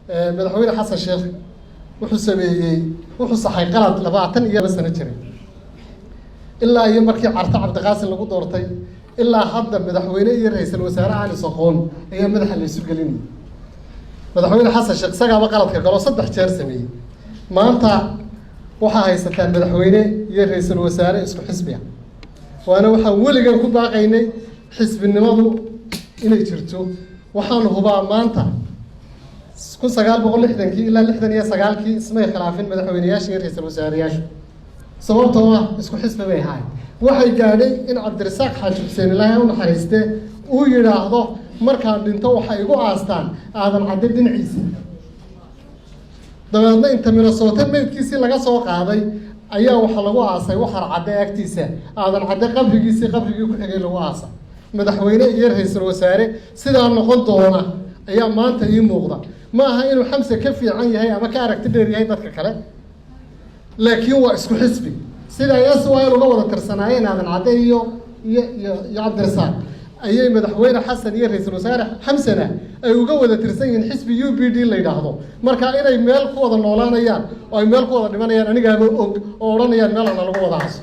madaxweyne xasan sheekh wuxuu sameeyey wuxuu saxay qalad 20 sano jiray ilaa iyo markii carta cabdiqaasin lagu doortay ilaa hadda madaxweyne iyo ra'iisul wasaare cali soqoon ayaa madaxa la isu gelinay madaxweyne xasan sheekh isagaaba qaladka galo 3 jeer sameeyey maanta waxaa haysataan madaxweyne iyo ra'iisul wasaare isku xisbiya waana waxaan weligan ku baaqaynay xisbinimadu inay jirto waxaan hubaa maanta 1960 ilaa 69 ismay khilaafin madaxweynayaasha iyo ra'iisul wasaarayaasha sababtoo ah isku xisbi bay ahaayeen waxay gaadhay in cabdirasaaq xaaji xuseen ilaahay u naxariiste uu yidhaahdo markaan dhinto waxay igu aastaan aadan cadde dhinaciisa dabeedna inta Minnesota meydkiisii laga soo qaaday ayaa waxa lagu aasay waxar cadde agtiisa aadan cadde qabrigii ku xigay lagu aasay madaxweyne iyo ra'iisul wasaare sidaa noqon doona ayaa maanta ii muuqda ma aha inuu xamse ka fiican yahay ama ka aragti dheer yahay dadka kale laakiin waa isku xisbi sida ay SYL uga wada tirsanaayeen aadan cadde iyo cabdirasaaq ayay madaxweyne xasan iyo ra'iisul wasaare xamsana ay uga wada tirsan yihiin xisbi UPD la yiraahdo marka inay meel ku wada noolaanayaan oo ay meel ku wada dhimanayaan anigaaba og oo oranayaan meel aan lagu wada haysto